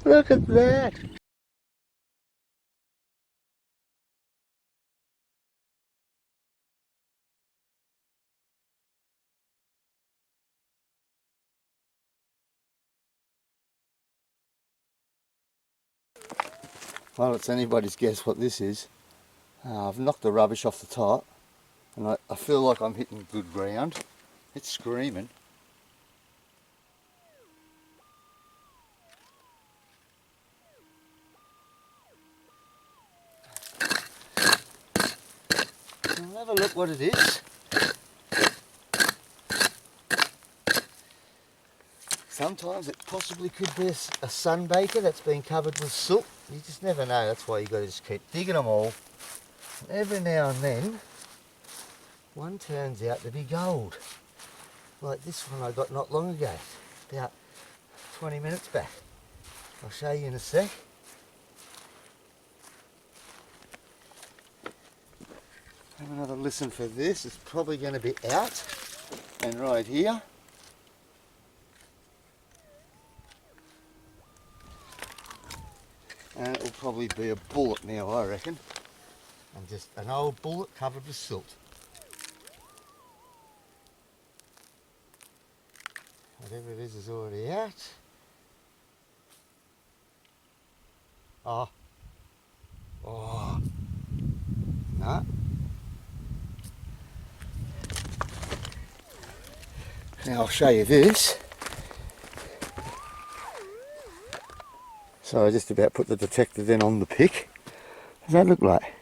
Look at that. Well, it's anybody's guess what this is. I've knocked the rubbish off the top, and I feel like I'm hitting good ground. It's screaming. I'll have a look what it is. Sometimes it possibly could be a sunbaker that's been covered with soot. You just never know, that's why you got to just keep digging them all. And every now and then, one turns out to be gold. Like this one I got not long ago, about 20 minutes back. I'll show you in a sec. Have another listen for this. It's probably going to be out and right here. And it'll probably be a bullet now, I reckon. And just an old bullet covered with silt. Whatever it is already out. Oh. Oh. No. Now I'll show you this. So I just about put the detector then on the pick. What does that look like?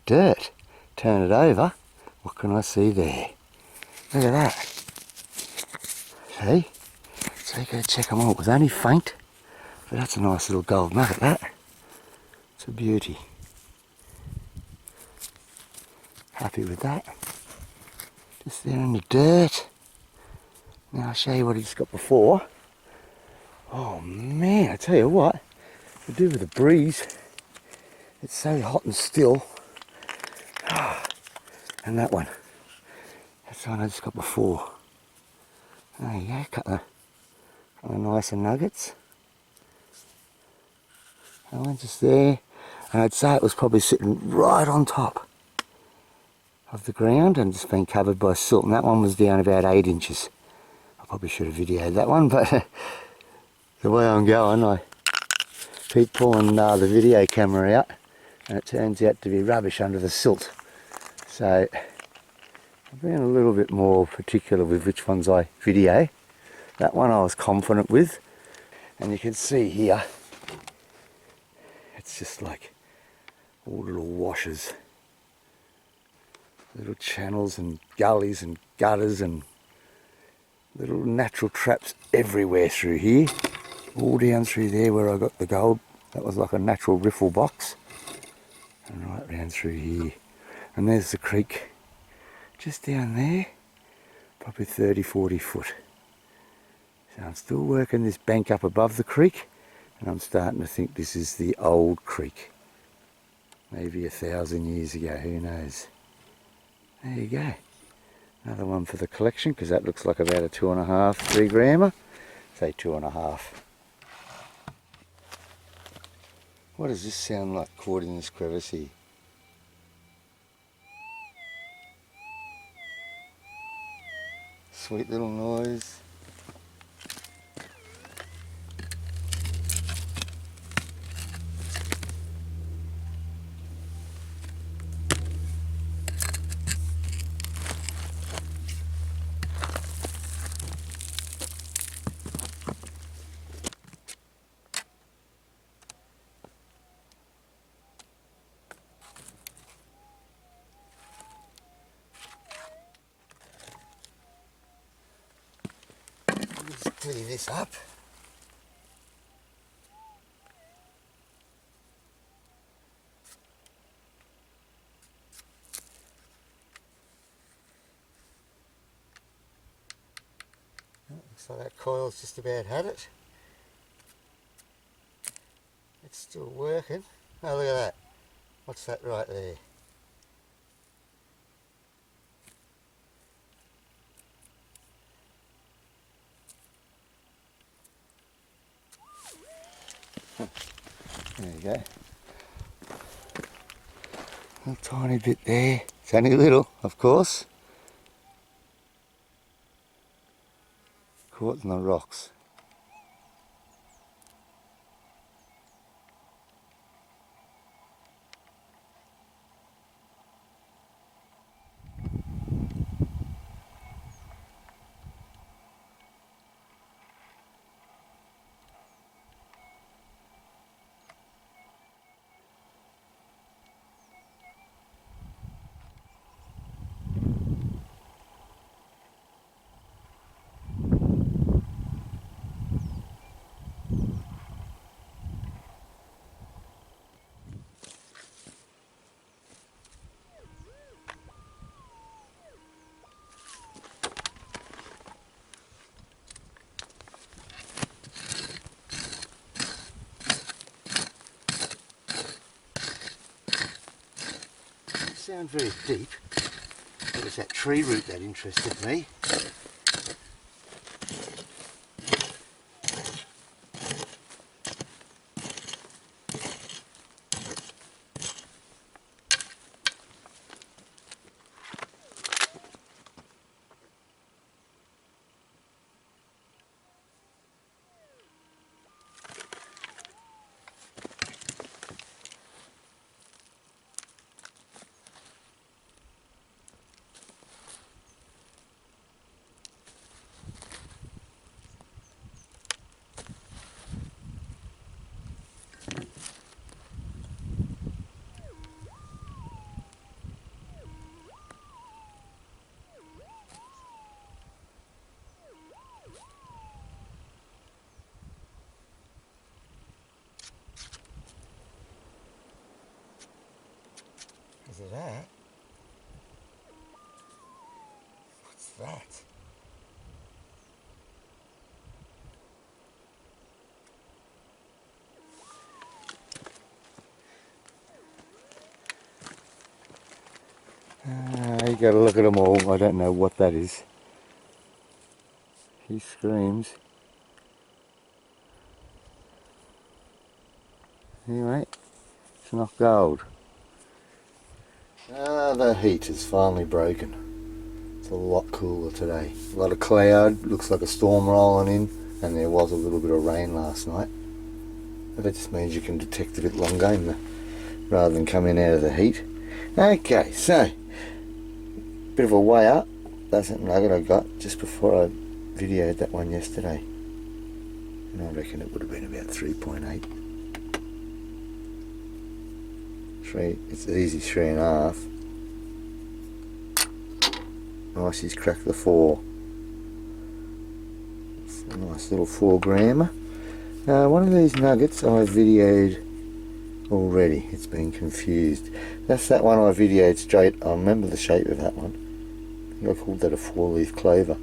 Dirt. Turn it over. What can I see there? Look at that. See? So you got to check them all. It was only faint, but that's a nice little gold nugget, that. It's a beauty. Happy with that. Just there in the dirt. Now I'll show you what he's got before. Oh man, I tell you what, to do with the breeze, it's so hot and still. And that one, that's the one I just got before. There you go, couple of nicer nuggets. That one just there, and I'd say it was probably sitting right on top of the ground and just been covered by silt, and that one was down about 8 inches. I probably should have videoed that one, but the way I'm going, I keep pulling the video camera out and it turns out to be rubbish under the silt. So I've been a little bit more particular with which ones I video. That one I was confident with, and you can see here it's just like all little washes, little channels and gullies and gutters and little natural traps everywhere through here. All down through there where I got the gold, that was like a natural riffle box, and right round through here. And there's the creek just down there, probably 30-40 foot. So I'm still working this bank up above the creek, and I'm starting to think this is the old creek, maybe 1,000 years ago, who knows. There you go, another one for the collection, because that looks like about a 2.5, 3 grammer, say 2.5. What does this sound like caught in this crevice here? Sweet little noise. Let's clear this up. Looks like that coil's just about had it. It's still working. Oh, look at that. What's that right there? There you go. A tiny bit there. It's only a little, of course. Caught in the rocks. Sound very deep. It was that tree root that interested me. Is it that? What's that? You gotta look at them all. I don't know what that is. He screams. Anyway, it's not gold. The heat is finally broken. It's a lot cooler today. A lot of cloud, looks like a storm rolling in, and there was a little bit of rain last night. But that just means you can detect a bit longer rather than coming out of the heat. Okay, so, bit of a way up. That's that nugget I got just before I videoed that one yesterday. And I reckon it would have been about 3.8. It's easy 3.5. Nice, he's cracked the 4. It's a nice little 4 grammer. One of these nuggets I videoed already. It's been confused. That's that one I videoed straight. I remember the shape of that one. I think I called that a 4-leaf clover.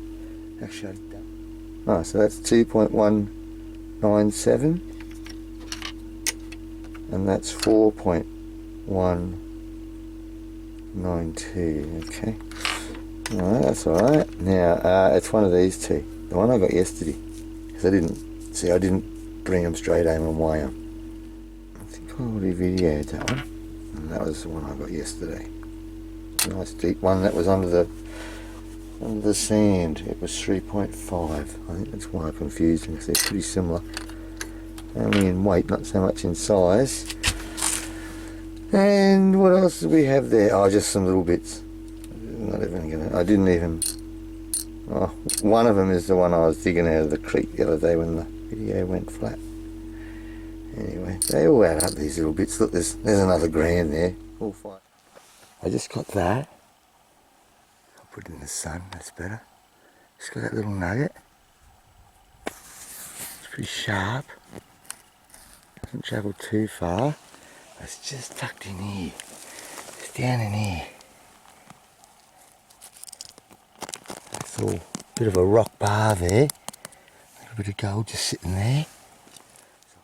Actually, I don't. Oh, so that's 2.197, and that's 4.192. Okay. Alright, that's alright. Now, it's one of these two. The one I got yesterday. Because I didn't bring them straight home and weigh them. I think I already videoed that one. And that was the one I got yesterday. Nice deep one that was under the sand. It was 3.5. I think that's why I confused them, because they're pretty similar. Only in weight, not so much in size. And what else do we have there? Oh, just some little bits. I didn't even. Oh, one of them is the one I was digging out of the creek the other day when the video went flat. Anyway, they all add up, these little bits. Look, there's another gram there. All fine. I just got that. I'll put it in the sun, that's better. Just got that little nugget. It's pretty sharp. Doesn't travel too far. It's just tucked in here. It's down in here. That's all. Bit of a rock bar there. A little bit of gold just sitting there.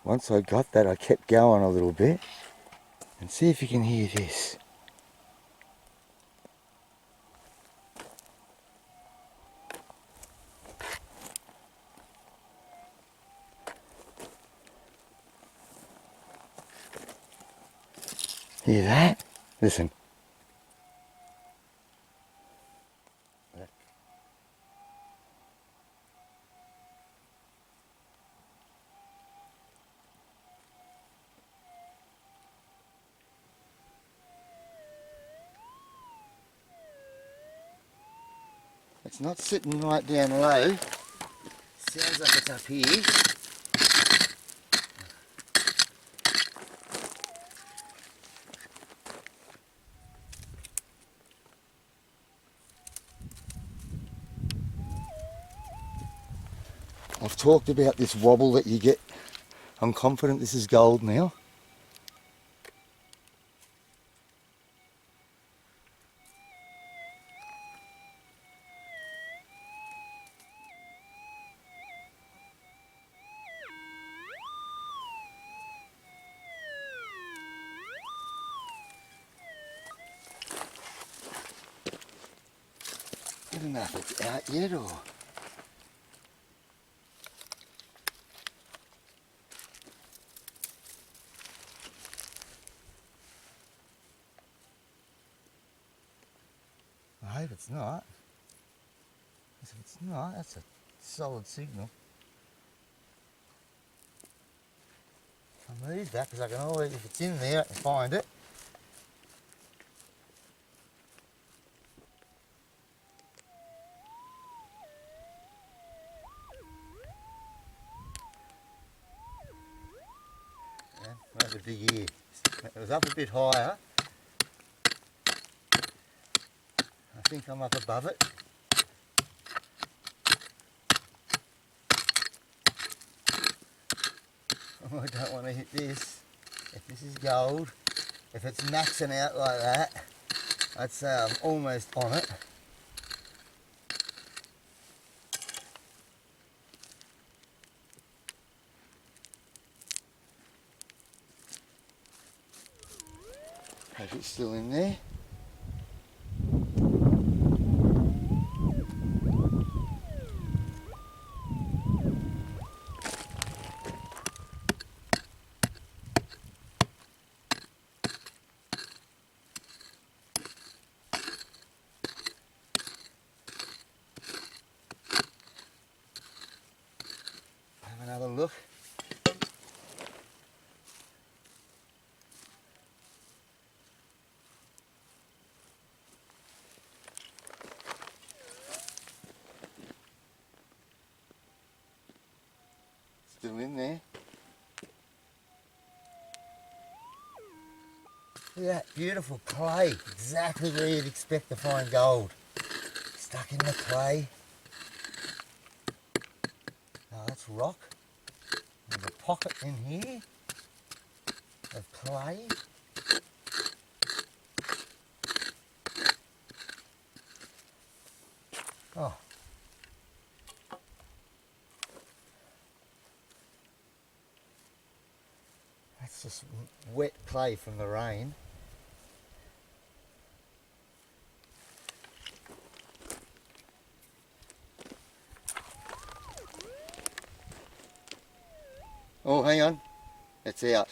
Once I got that, I kept going a little bit. And see if you can hear this. Hear that? Listen. It's not sitting right down low. Sounds like it's up here. I've talked about this wobble that you get. I'm confident this is gold now. I don't know if it's out yet or... I hope it's not. If it's not, that's a solid signal. I'll move that because I can always, if it's in there, I can find it. Yeah, that's a big ear. It was up a bit higher. I think I'm up above it. Oh, I don't want to hit this. If this is gold, if it's maxing out like that, I'd say I'm almost on it. Hope it's still in there. Have another look. Still in there. Look at that beautiful clay, exactly where you'd expect to find gold. Stuck in the clay. Oh, that's rock. There's a pocket in here of clay. Oh. That's just wet clay from the rain. Oh, hang on. It's out.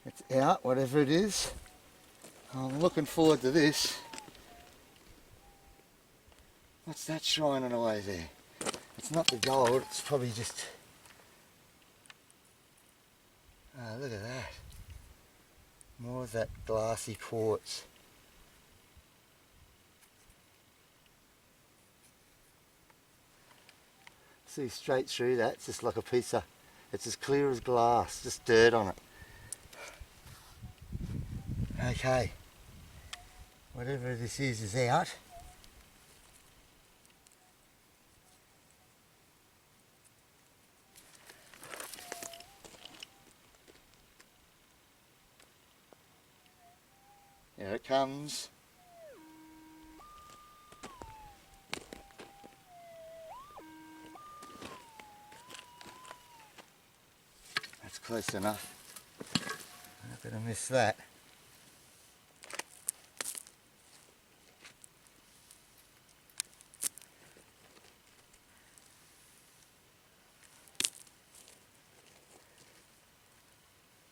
It's out, whatever it is. I'm looking forward to this. What's that shining away there? It's not the gold, it's probably just... Oh, look at that. More of that glassy quartz. See straight through that, it's just like a piece of... It's as clear as glass, just dirt on it. Okay. Whatever this is out. Here it comes. That's close enough. I'm not going to miss that.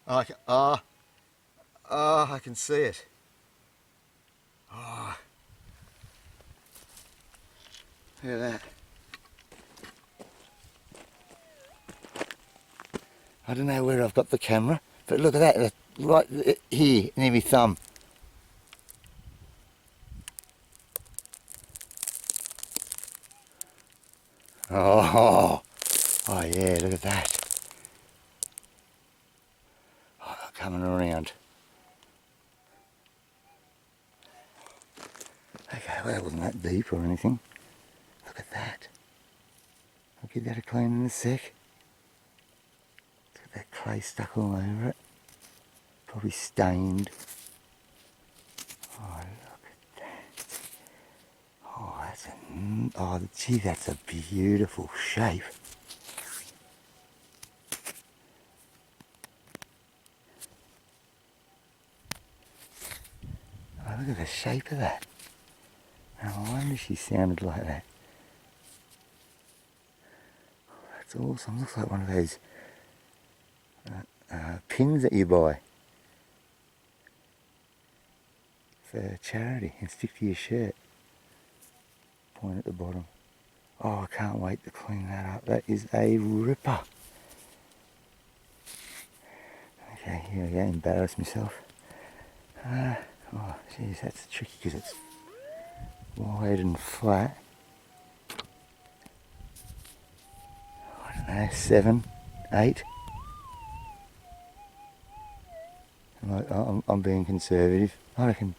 I can see it. Oh, look at that. I don't know where I've got the camera, but look at that, that's right here near my thumb. Oh, oh yeah, look at that. Oh, coming around. Okay, well, that wasn't that deep or anything. Look at that. I'll give that a clean in a sec. Look at that clay stuck all over it. Probably stained. Oh, look at that. Oh, that's a... Oh, gee, that's a beautiful shape. Oh, look at the shape of that. No wonder she sounded like that. Oh, that's awesome. Looks like one of those pins that you buy for charity and stick to your shirt. Point at the bottom. Oh, I can't wait to clean that up. That is a ripper. Okay, here I go, embarrass myself. Oh, geez, that's tricky because it's wide and flat. I don't know, 7, 8. I'm being conservative. I reckon.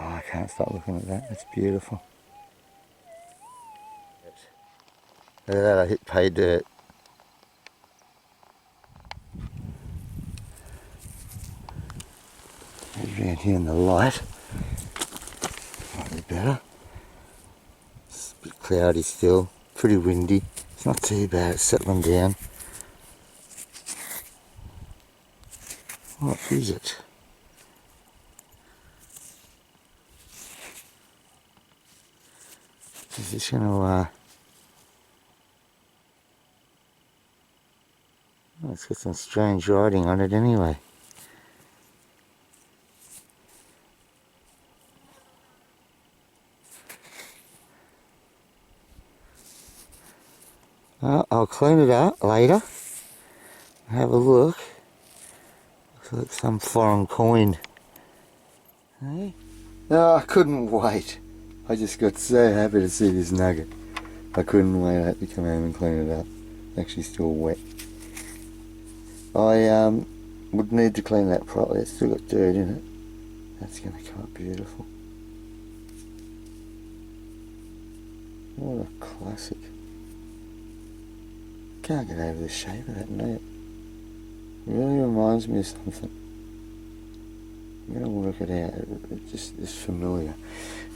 Oh, I can't stop looking at that. It's beautiful. Look at that, I hit pay dirt. It's around here in the light. Might be better. It's a bit cloudy still. Pretty windy. It's not too bad, it's settling down. What is it? Is this going to, oh, it's got some strange writing on it anyway. I'll clean it up later. Have a look. Looks like some foreign coin. Hey? No, I couldn't wait. I just got so happy to see this nugget. I couldn't wait. I had to come home and clean it up. It's actually still wet. I would need to clean that properly. It's still got dirt in it. That's going to come up beautiful. What a classic. Can't get over the shape of that net. It really reminds me of something. I'm going to work it out. It just is familiar.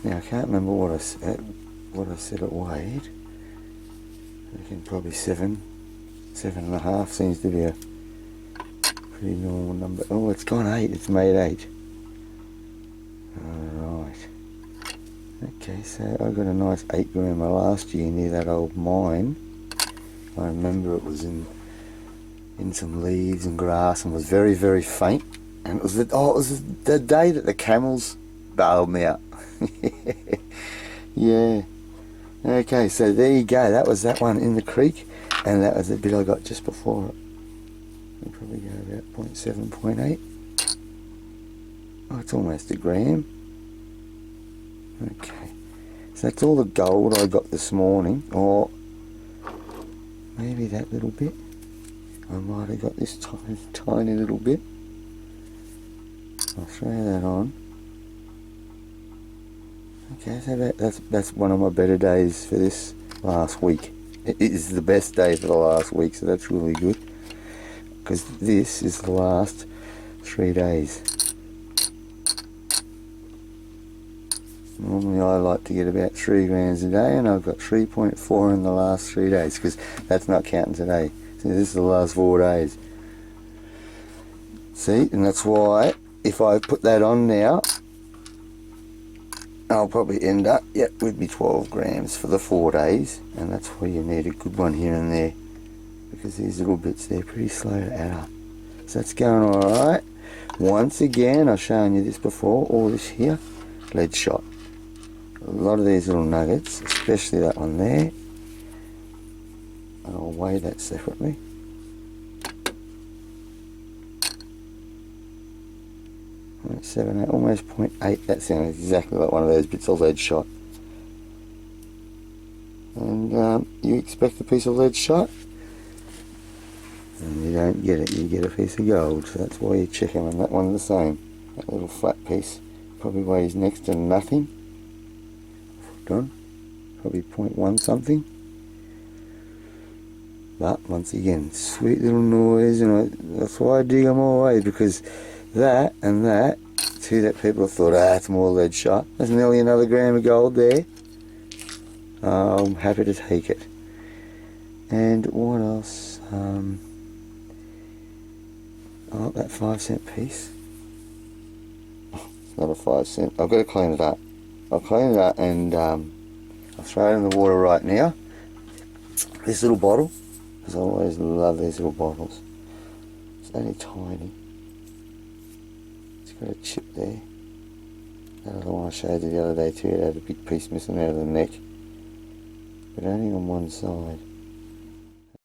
Now I can't remember what I said it weighed. I reckon probably 7.5 seems to be a pretty normal number. Oh, it's gone 8. It's made 8. Alright. Okay, so I got a nice 8 grammer last year near that old mine. I remember it was in some leaves and grass and was very, very faint. And it was the day that the camels bailed me out. Yeah. Okay, so there you go. That was that one in the creek, and that was the bit I got just before it. I'll probably go about 0.7, 0.8. Oh, it's almost a gram. Okay. So that's all the gold I got this morning, or maybe that little bit. I might have got this tiny little bit. I'll throw that on. Okay, so that's one of my better days for this last week. It is the best day for the last week, so that's really good. Because this is the last 3 days. Normally I like to get about 3 grams a day, and I've got 3.4 in the last 3 days, because that's not counting today. So this is the last 4 days. See, and that's why if I put that on now, I'll probably end up, with me 12 grams for the 4 days, and that's why you need a good one here and there, because these little bits, they're pretty slow to add up. So that's going alright. Once again, I've shown you this before, all this here, lead shot. A lot of these little nuggets, especially that one there, and I'll weigh that separately. .78, almost 0.8, that sounds exactly like one of those bits of lead shot. And you expect a piece of lead shot, and you don't get it, you get a piece of gold. So that's why you check them, and that one's the same. That little flat piece probably weighs next to nothing. Done. Probably 0.1 something. But once again, sweet little noise, and that's why I dig them all away, because that and that, two that people have thought, that's more lead shot. There's nearly another gram of gold there. I'm happy to take it. And what else? I like that 5-cent piece. Oh, it's not a 5-cent. I've got to clean it up. I'll clean it up and I'll throw it in the water right now. This little bottle, because I always love these little bottles. It's only tiny. It's got a chip there. That other one I showed you the other day too, it had a big piece missing out of the neck. But only on one side.